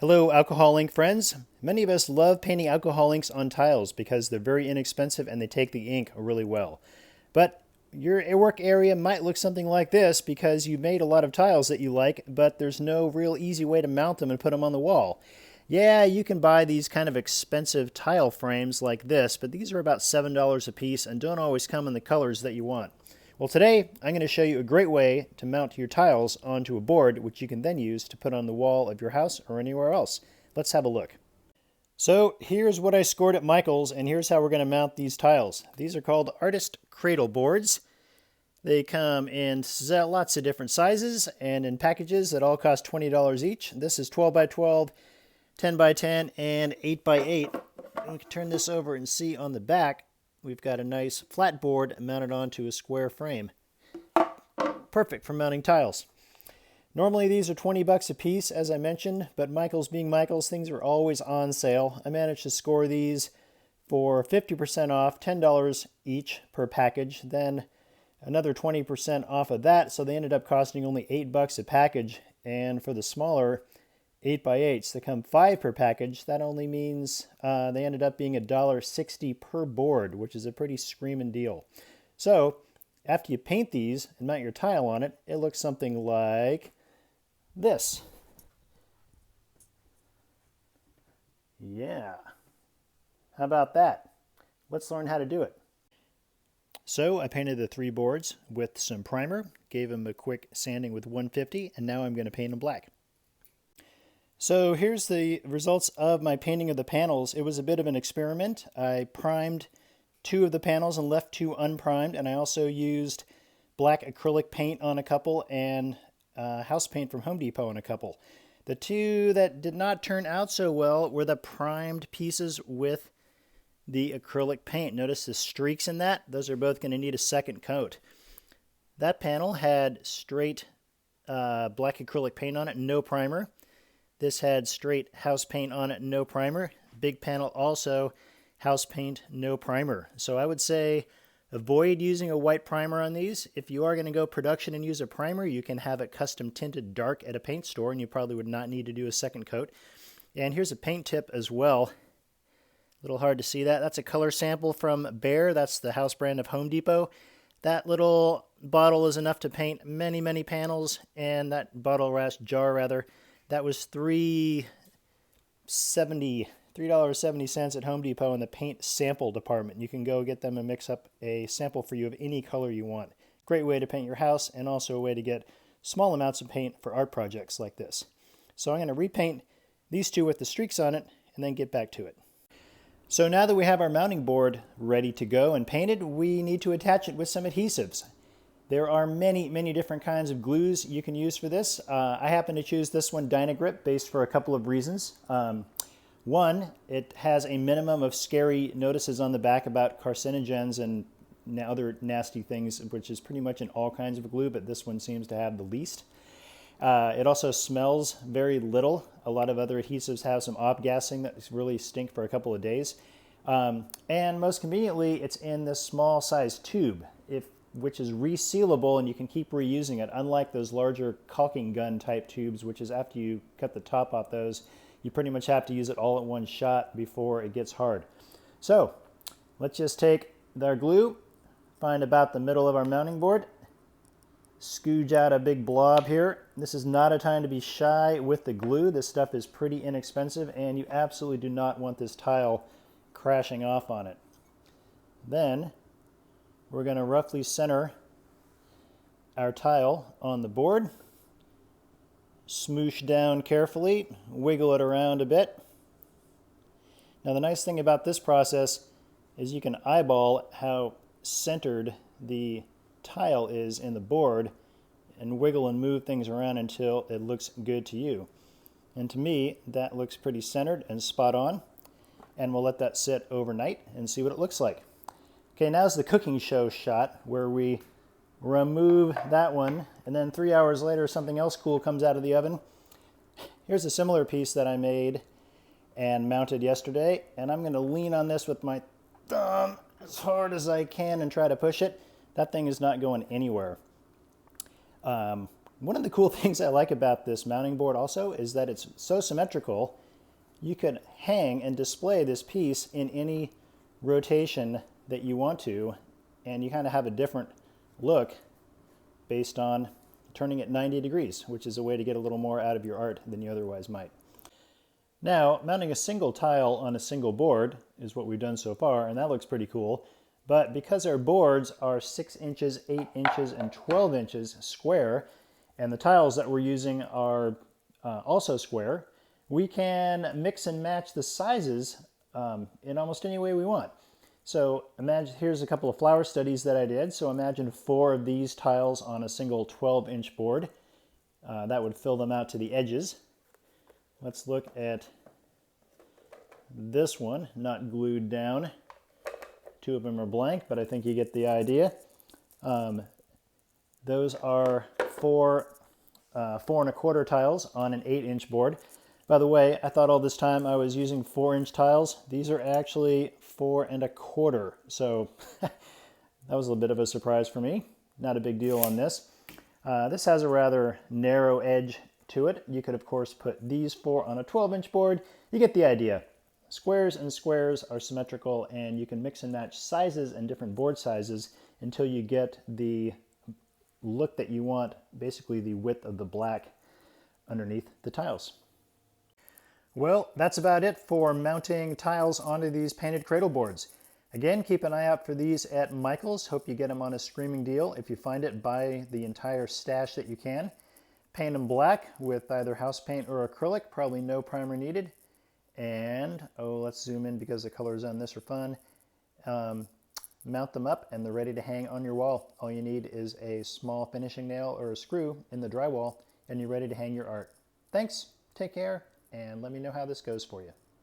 Hello, alcohol ink friends. Many of us love painting alcohol inks on tiles because they're very inexpensive and they take the ink really well. But your work area might look something like this because you've made a lot of tiles that you like, but there's no real easy way to mount them and put them on the wall. Yeah, you can buy these kind of expensive tile frames like this, but these are about $7 a piece and don't always come in the colors that you want. Well, today I'm going to show you a great way to mount your tiles onto a board, which you can then use to put on the wall of your house or anywhere else. Let's have a look. So here's what I scored at Michael's, and here's how we're going to mount these tiles. These are called artist cradle boards. They come in lots of different sizes and in packages that all cost $20 each. This is 12 by 12, 10 by 10, and 8 by 8. We can turn this over and see on the back. We've got a nice flat board mounted onto a square frame. Perfect for mounting tiles. Normally these are 20 bucks a piece, as I mentioned, but Michael's being Michael's, things are always on sale. I managed to score these for 50% off, $10 each per package, then another 20% off of that, so they ended up costing only 8 bucks a package. And for the smaller 8 by 8s, they come 5 per package. That only means they ended up being $1.60 per board, which is a pretty screaming deal. So after you paint these and mount your tile on it, it looks something like this. Yeah. How about that? Let's learn how to do it. So I painted the 3 boards with some primer, gave them a quick sanding with 150, and now I'm going to paint them black. So here's the results of my painting of the panels. It was a bit of an experiment. I primed 2 of the panels and left 2 unprimed, and I also used black acrylic paint on a couple and house paint from Home Depot on a couple. The 2 that did not turn out so well were the primed pieces with the acrylic paint. Notice the streaks in that? Those are both going to need a second coat. That panel had straight black acrylic paint on it, no primer. This had straight house paint on it, no primer. Big panel also, house paint, no primer. So I would say avoid using a white primer on these. If you are going to go production and use a primer, you can have it custom tinted dark at a paint store, and you probably would not need to do a second coat. And here's a paint tip as well. A little hard to see that. That's a color sample from Behr. That's the house brand of Home Depot. That little bottle is enough to paint many, many panels, and that jar rather, that was $3.70 at Home Depot in the paint sample department. You can go get them and mix up a sample for you of any color you want. Great way to paint your house, and also a way to get small amounts of paint for art projects like this. So I'm going to repaint these 2 with the streaks on it and then get back to it. So now that we have our mounting board ready to go and painted, we need to attach it with some adhesives. There are many, many different kinds of glues you can use for this. I happen to choose this one, Dynagrip, based for a couple of reasons. One, it has a minimum of scary notices on the back about carcinogens and other nasty things, which is pretty much in all kinds of glue, but this one seems to have the least. It also smells very little. A lot of other adhesives have some off-gassing that really stink for a couple of days. And most conveniently, it's in this small size tube, which is resealable, and you can keep reusing it, unlike those larger caulking gun type tubes, which is after you cut the top off those, you pretty much have to use it all at one shot before it gets hard. So let's just take our glue, find about the middle of our mounting board, scooge out a big blob here. This is not a time to be shy with the glue. This stuff is pretty inexpensive, and you absolutely do not want this tile crashing off on it. Then we're going to roughly center our tile on the board, smoosh down carefully, wiggle it around a bit. Now the nice thing about this process is you can eyeball how centered the tile is in the board and wiggle and move things around until it looks good to you. And to me, that looks pretty centered and spot on. And we'll let that sit overnight and see what it looks like. Okay, now's the cooking show shot where we remove that one, and then 3 hours later something else cool comes out of the oven. Here's a similar piece that I made and mounted yesterday, and I'm going to lean on this with my thumb as hard as I can and try to push it. That thing is not going anywhere. One of the cool things I like about this mounting board also is that it's so symmetrical. You can hang and display this piece in any rotation that you want to, and you kind of have a different look based on turning it 90 degrees, which is a way to get a little more out of your art than you otherwise might. Now, mounting a single tile on a single board is what we've done so far, and that looks pretty cool. But because our boards are 6 inches, 8 inches, and 12 inches square, and the tiles that we're using are also square, we can mix and match the sizes in almost any way we want. So imagine, here's a couple of flower studies that I did. So imagine 4 of these tiles on a single 12-inch board. That would fill them out to the edges. Let's look at this one, not glued down. 2 of them are blank, but I think you get the idea. Those are 4 4¼ tiles on an 8-inch board. By the way, I thought all this time I was using 4-inch tiles. These are actually 4¼ so that was a little bit of a surprise for me. Not a big deal on this. This has a rather narrow edge to it. You could of course put these 4 on a 12-inch board. You get the idea. Squares and squares are symmetrical, and you can mix and match sizes and different board sizes until you get the look that you want, basically the width of the black underneath the tiles. Well, that's about it for mounting tiles onto these painted cradle boards. Again, keep an eye out for these at Michael's. Hope you get them on a screaming deal. If you find it, buy the entire stash that you can. Paint them black with either house paint or acrylic, probably no primer needed. And, let's zoom in because the colors on this are fun. Mount them up and they're ready to hang on your wall. All you need is a small finishing nail or a screw in the drywall and you're ready to hang your art. Thanks, take care, and let me know how this goes for you.